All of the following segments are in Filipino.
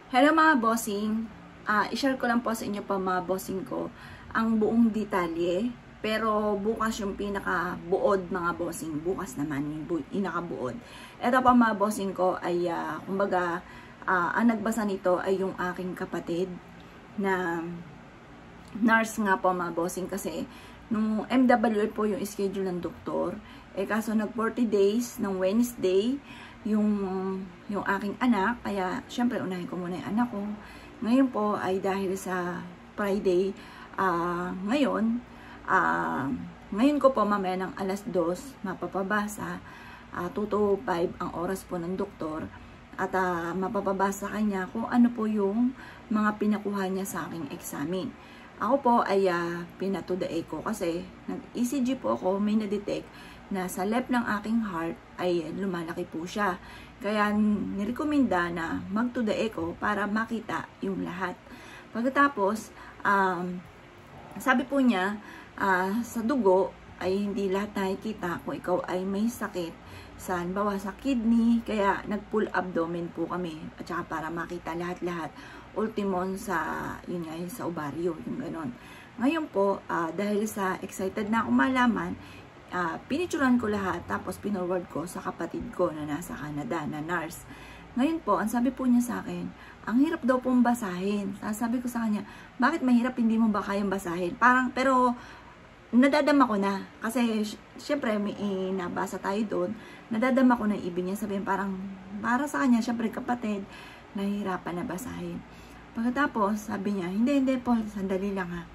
Hello mga bossing, i-share ko lang po sa inyo pa mga bossing ko ang buong detalye, pero bukas yung pinaka-buod mga bossing, bukas naman yung pinaka-buod. Ito pa mga bossing ko ay kumbaga ang nagbasa nito ay yung aking kapatid na nurse nga po mga bossing, kasi nung MWL po yung schedule ng doktor, kaso nag 40 days ng Wednesday yung aking anak, kaya syempre unahin ko muna yung anak ko. Ngayon po ay dahil sa Friday, ngayon ko po mamaya ng alas 2 mapapabasa, 2 to 5 ang oras po ng doktor, at mapapabasa kanya kung ano po yung mga pinakuha niya sa aking examen. Ako po ay pina-to the echo kasi nag-ECG po ako, may na-detect na sa left ng aking heart ay lumalaki po siya. Kaya nirekomenda na mag-to the echo para makita yung lahat. Pagkatapos, sabi po niya, sa dugo ay hindi lahat nakikita kung ikaw ay may sakit sa, halimbawa sa kidney, kaya nag-pull abdomen po kami, at saka para makita lahat-lahat, ultimon sa, yun nga, sa ovaryo, yung ganon. Ngayon po, dahil sa excited na ako malaman, pinicturan ko lahat, tapos pinorward ko sa kapatid ko na nasa Canada, na nurse. Ngayon po, ang sabi po niya sa akin, ang hirap daw pong basahin. Sabi ko sa kanya, bakit mahirap, hindi mo ba kayang basahin? Parang, pero, nadadama ko na. Kasi, syempre, may nabasa tayo doon, nadadama ko na ibig niya sabihin, parang, para sa kanya, syempre kapatid, nahihirapan na basahin. Pagkatapos, sabi niya, hindi po, sandali lang ha.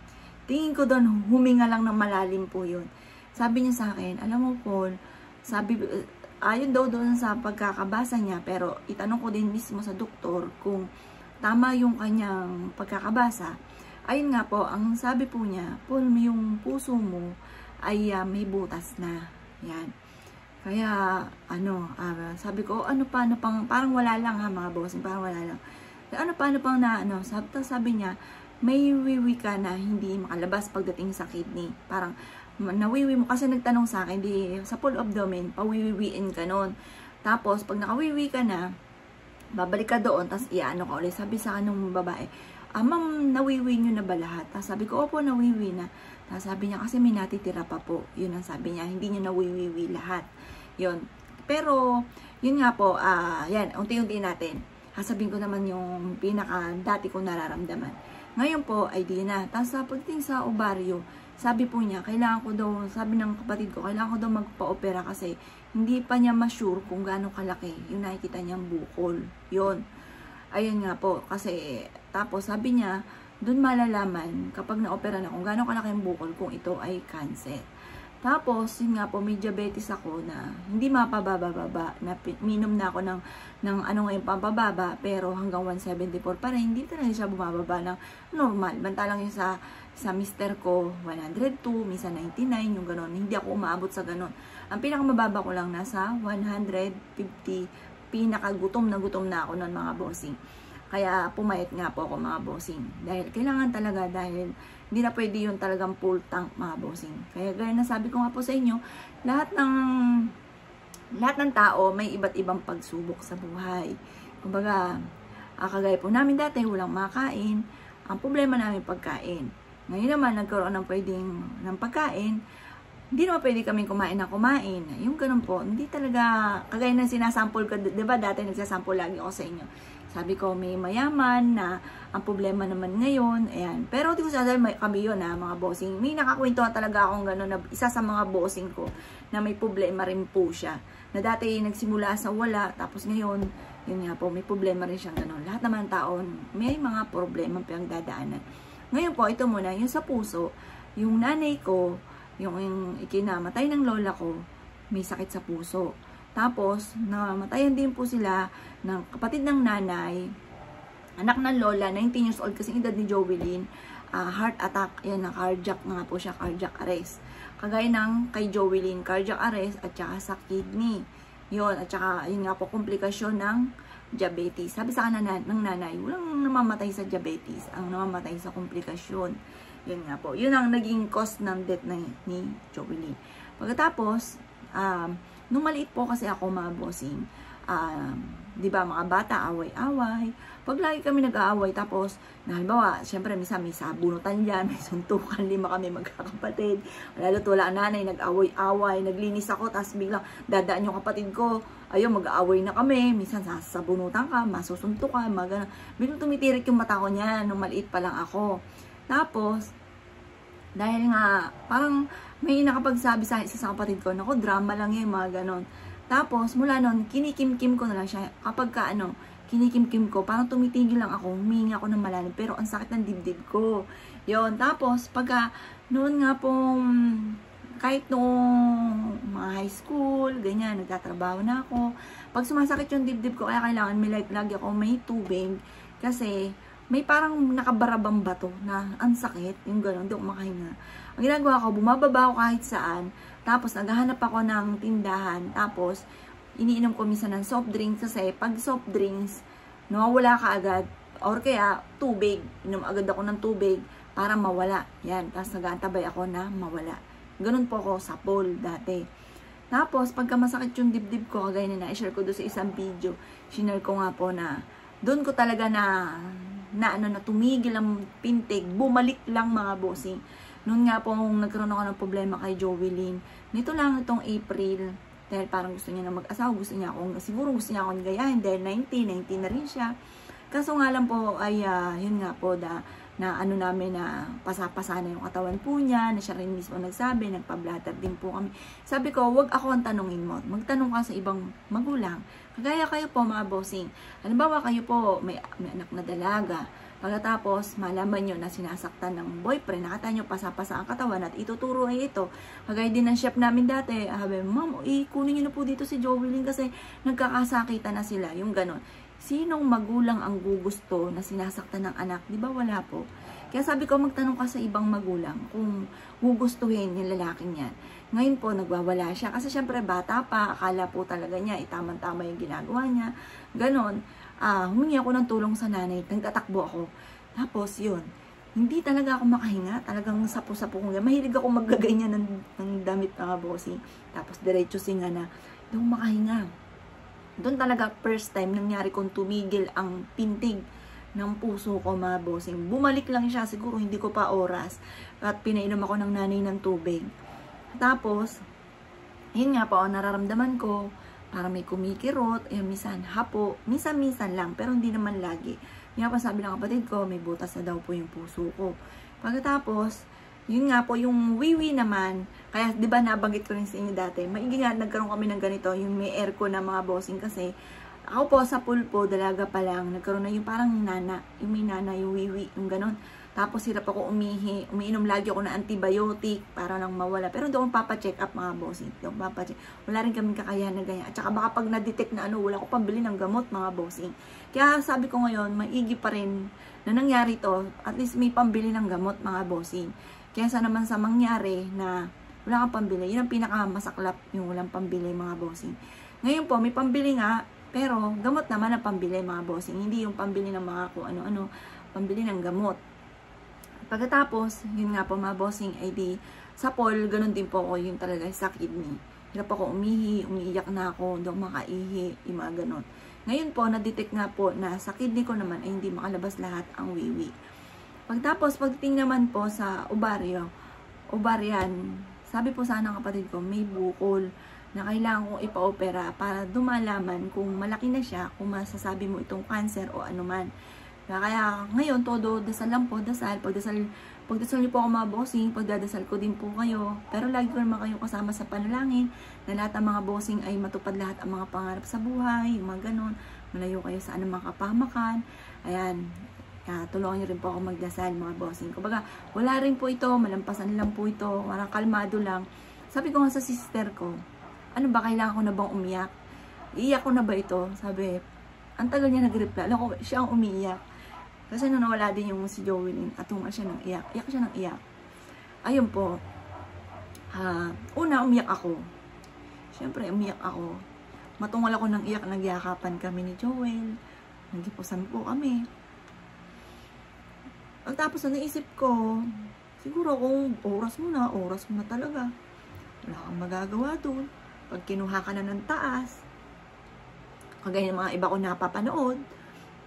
Tingin ko doon, huminga lang ng malalim po yun. Sabi niya sa akin, alam mo Paul, sabi, ayon daw doon sa pagkakabasa niya, pero itanong ko din mismo sa doktor kung tama yung kanyang pagkakabasa. Ayun nga po, ang sabi po niya, Paul, yung puso mo ay may butas na. Yan. Kaya, sabi ko, paano pang, parang wala lang ha mga bossing, parang wala lang. Paano pang na, sabi niya, may wiwi ka na hindi makalabas pagdating sa kidney. Parang, nawiwi mo, kasi nagtanong sa akin, sa full abdomen, pawiwiwiin ka nun. Tapos, pag nakawiwi ka na, babalik ka doon, tapos iano ka ulit. Sabi sa kanong babae, ma'am, nawiwi nyo na ba lahat? Tapos sabi ko, opo, nawiwi na. Tapos sabi niya, kasi may natitira pa po. Yun ang sabi niya, hindi nyo nawiwiwi lahat. Yun. Pero, yun nga po, yan, unti-unti natin. Sabihin ko naman yung pinaka-dati kong nararamdaman. Ngayon po, ay di na. Tapos pagdating sa ovaryo, sabi po niya, kailangan ko daw, sabi ng kapatid ko, kailangan ko daw magpa-opera kasi hindi pa niya ma-sure kung gaano kalaki yung nakikita niyang bukol. Yun. Ayun nga po, kasi tapos sabi niya, doon malalaman kapag na-opera na kung gaano kalaki yung bukol kung ito ay cancer. Tapos, yun nga po, may diabetes ako na hindi mapababa, na minom na ako ng ngayon pampababa, pero hanggang 174 pa rin, hindi talaga siya bumababa ng normal. Bantalang yung sa mister ko, 102, minsan 99, yung ganon. Hindi ako umaabot sa ganon. Ang pinakamababa ko lang nasa 150, pinakagutom na ako nun mga bossing. Kaya pumayat nga po ako mga bossing. Dahil kailangan talaga, dahil hindi na pwede yun talagang full tank mga bossing. Kaya gaya na sabi ko nga po sa inyo, lahat ng tao may iba't ibang pagsubok sa buhay. Kumbaga, kagaya po namin dati, walang makain. Ang problema namin pagkain. Ngayon naman, nagkaroon ng pagkain, hindi naman pwede kaming kumain. Yung ganun po, hindi talaga, kagaya ng sinasample ko, diba dati nagsasample lagi ako sa inyo. Sabi ko, may mayaman na ang problema naman ngayon, ayan. Pero di ko sasabi kami yun mga bossing. May nakakwentuhan talaga akong gano'n na isa sa mga bossing ko na may problema rin po siya. Na dati nagsimula sa wala, tapos ngayon, yun nga po, may problema rin siyang gano'n. Lahat naman taon, may mga problema pang dadaanan. Ngayon po, ito muna, yung sa puso, yung nanay ko, yung ikinamatay ng lola ko, may sakit sa puso. Tapos, namatayan din po sila ng kapatid ng nanay, anak ng lola, 19 years old kasi edad ni Jovelyn, heart attack, yan, cardiac nga po siya, cardiac arrest. Kagaya ng kay Jovelyn, cardiac arrest at saka sa kidney. Yun, at saka yun nga po, komplikasyon ng diabetes. Sabi sa kanan ng nanay, walang namamatay sa diabetes, ang namamatay sa komplikasyon. Yun nga po, yun ang naging cause ng death ni Jovelyn. Pagkatapos, nung maliit po kasi ako mga bossing, di ba, mga bata, away-away. Pag lagi kami nag-aaway, tapos, na halimbawa, syempre, minsan may sabunutan dyan, may suntukan, 5 kami magkakapatid. Lalo't wala ang nanay, nag-away-away, naglinis ako, tapos biglang dadaan yung kapatid ko, ayun, mag-aaway na kami, minsan sasabunutan ka, masusunto ka, mga ganun. Biglang tumitirik yung mata ko niyan, nung maliit pa lang ako. Tapos, dahil nga, parang may nakapagsabi sa isa sa kapatid ko, naku, drama lang yun, mga ganon. Tapos, mula nun, kinikim-kim ko na lang siya. Kapag ka, kinikim-kim ko, parang tumitigil lang ako, humingi ako ng malalim, pero ang sakit ng dibdib ko. Yon. Tapos, pagka, noon nga pong, kahit noong mga high school, ganyan, nagtatrabaho na ako. Pag sumasakit yung dibdib ko, kaya kailangan lagi ako may tubig, kasi, may parang nakabarabang bato na ang sakit, yung gano'n, hindi ako makahinga. Ang ginagawa ko, bumababa ako kahit saan, tapos naghahanap ako ng tindahan, tapos iniinom ko minsan ng soft drinks kasi pag soft drinks, nawawala ka agad, or kaya tubig, inom agad ako ng tubig para mawala. Yan, tapos nag-aantabay ako na mawala. Ganun po ako sa pool dati. Tapos, pagka masakit yung dibdib ko, kagaya na i-share ko doon sa isang video, sinare ko nga po na, doon ko talaga na tumigil ang pintig, bumalik lang mga bossing. Noon nga po, nagkaroon ako ng problema kay Jovelyn. Nito lang itong April, dahil parang gusto niya na mag-asawa, siguro gusto niya akong gayahin, dahil 19 na rin siya. Kaso nga lang po, ay, yun nga po, na ano namin na pasapasa na yung katawan po niya, na siya rin mismo nagsabi, nagpa-blatter din po kami. Sabi ko, wag ako ang tanungin mo, magtanong ka sa ibang magulang. Kagaya kayo po mga bossing, halimbawa kayo po may anak na dalaga, pagkatapos malaman nyo na sinasaktan ng boyfriend, nakita nyo pasapasa ang katawan at ituturo ay ito. Kagaya din ng chef namin dati, sabi, ma'am, kunin nyo na po dito si Jovelyn kasi nagkakasakitan na sila, yung ganon. Sinong magulang ang gugusto na sinasaktan ng anak? Di ba wala po? Kaya sabi ko, magtanong ka sa ibang magulang kung gugustuhin yung lalaking yan. Ngayon po, nagwawala siya. Kasi syempre, bata pa, akala po talaga niya, tamang-tama yung ginagawa niya. Ganon. Humingi ako ng tulong sa nanay. Nagtatakbo ako. Tapos, yun. Hindi talaga ako makahinga. Talagang sapo-sapo ko. Mahilig ako maggaganyan ng damit na bossing. Tapos, diretso singa na. Hindi ako makahinga. Doon talaga first time nangyari kong tumigil ang pintig ng puso ko mga bossing. Bumalik lang siya, siguro hindi ko pa oras. At pinainom ako ng nanay ng tubig. Tapos, yun nga po, nararamdaman ko, para may kumikirot, minsan hapo, minsan lang, pero hindi naman lagi. Yung pa sabi ng kapatid ko, may butas na daw po yung puso ko. Pagkatapos, yun nga po, yung wiwi naman, kaya di ba nabanggit ko rin sa inyo dati, maigi nga nagkaroon kami ng ganito, yung may aircon na mga bossing kasi, ako po sa pool po, dalaga pa lang, nagkaroon na yung parang nana, yung may nana, yung wiwi, yung ganon. Tapos hirap ako umiinom lagi ako ng antibiotic para lang mawala. Pero doon papacheck up mga bossing, doon papacheck. Wala rin kaming kakayahan na ganyan. At saka baka pag na-detect na wala ko pambili ng gamot mga bossing. Kaya sabi ko ngayon, maigi pa rin na nangyari to, at least may pambili ng gamot mga bossing. Kaya sa naman sa mangyari na wala kang pambili, yun ang pinakamasaklap yung walang pambili mga bossing. Ngayon po, may pambili nga, pero gamot naman ang pambili mga bossing. Hindi yung pambili ng mga kung ano-ano, pambili ng gamot. Pagkatapos, yun nga po mga bossing, ay di, sa pool, ganun din po ako yung talaga sa kidney. Hirap ako umiiyak na ako, hindi ako makaihi, yung mga ganun. Ngayon po, na-detect nga po na sa kidney ko naman ay hindi makalabas lahat ang wiwi. Pagtapos, pagdating naman po sa ovarian, sabi po sana ng kapatid ko, may bukol na kailangan kong ipa-opera para dumalaman kung malaki na siya, kung masasabi mo itong cancer o anuman. Kaya ngayon, todo dasal lang po, pagdasal niyo po ako mga bossing, pagdadasal ko din po kayo. Pero lagi ko naman kayong kasama sa panalangin, na lahat ng mga bossing ay matupad lahat ang mga pangarap sa buhay, yung mga ganon, malayo kayo sa anumang kapahamakan. Ayan, tulungan niyo rin po ako magdasal mga bossing. Kumbaga, wala rin po ito, malampasan lang po ito, parang kalmado lang. Sabi ko nga sa sister ko, ano ba, kailangan ko na bang umiyak? Iiyak ko na ba ito? Sabi, ang tagal niya nag-reply. Alam ko, siya ang umiiyak. Kasi nung nawala din yung si Jovelyn, atungan siya ng iyak. Iyak siya ng iyak. Ayun po. Una, umiyak ako. Siyempre, umiyak ako. Matungal ako ng iyak. Nagyakapan kami ni Joel. Nagipusan po kami. Tapos na naisip ko, siguro kung oras mo na talaga. Wala kang magagawa doon. Pag kinuha ka na ng taas, kagaya ng mga iba ko napapanood,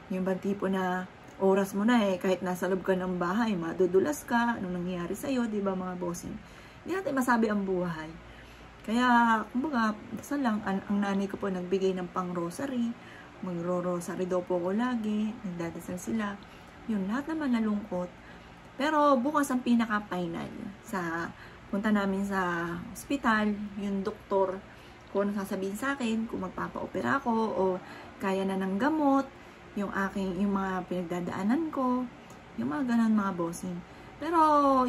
yung bang tipo na oras mo na kahit nasa loob ka ng bahay, madudulas ka, anong nangyayari sa'yo, di ba mga bossing? Hindi natin masabi ang buhay. Kaya, kumbaga, dasal lang, ang nanay ko po nagbigay ng pang-rosary, magro-rosary daw po ko lagi, nagdadasal sila. Yun, lahat naman nalungkot. Pero bukas ang pinaka-final sa punta namin sa ospital, yung doktor, kung ano sasabihin sa akin, kung magpapa-opera ako o kaya na ng gamot, yung mga pinagdadaanan ko, yung mga ganun mga bossing. Pero,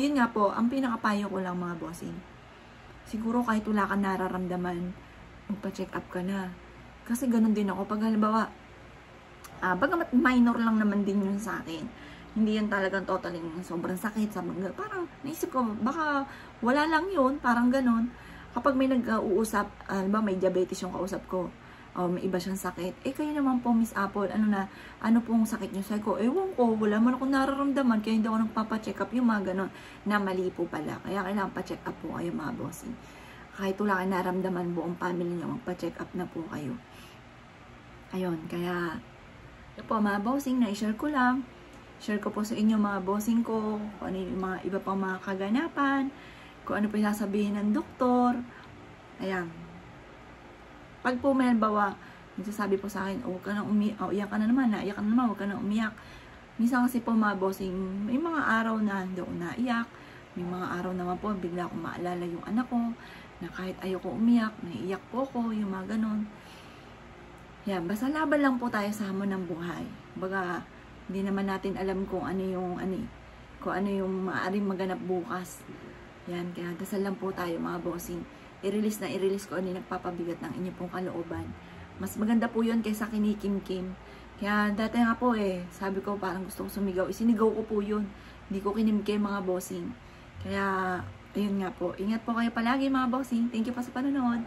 yun nga po, ang pinakapayo ko lang mga bossing. Siguro kahit wala ka nararamdaman, magpa-check up ka na. Kasi ganun din ako. Pag halimbawa, bagamat minor lang naman din yun sa akin. Hindi yan talagang totally sobrang sakit. Parang naisip ko, baka wala lang yun. Parang ganun. Kapag may nag-uusap, halimbawa may diabetes yung kausap ko, may iba siyang sakit. Kayo naman po, Miss Apple, ano pong sakit niyo? Sabi ko, ewan ko, wala man akong nararamdaman, kaya hindi ako nagpapacheck up, yung mga ganon, na mali po pala. Kaya kailangan pa-check up po kayo mga bossing. Kahit wala kayo naramdaman, buong family niyo, magpa-check up na po kayo. Ayun, kaya, yun po mga bossing, na-share ko lang. Share ko po sa inyo mga bossing ko, kung ano yung mga iba pang mga kaganapan, kung ano po yung sasabihin ng doktor. Ayan. Pag po may halimbawa, nagsasabi po sa akin, huwag ka na umiyak, iyak ka na naman, naiyak ka na naman, huwag ka na umiyak. Minsan kasi po mga bossing, may mga araw na hindi ako naiyak, may mga araw naman po, bigla akong maalala yung anak ko, na kahit ayoko umiyak, naiiyak po ko, yung mga ganon. Yan, basta laban lang po tayo sa hamon ng buhay. Baga, hindi naman natin alam kung ano yung maaaring maganap bukas. Yan, kaya dasal lang po tayo mga bossing. I-release ko ano yung nagpapabigat ng inyo pong kalooban. Mas maganda po yun kaysa kinikim-kim. Kaya dati nga po sabi ko parang gusto ko sumigaw. Isinigaw ko po yun. Hindi ko kinimkim mga bossing. Kaya, ayun nga po. Ingat po kayo palagi mga bossing. Thank you pa sa panonood.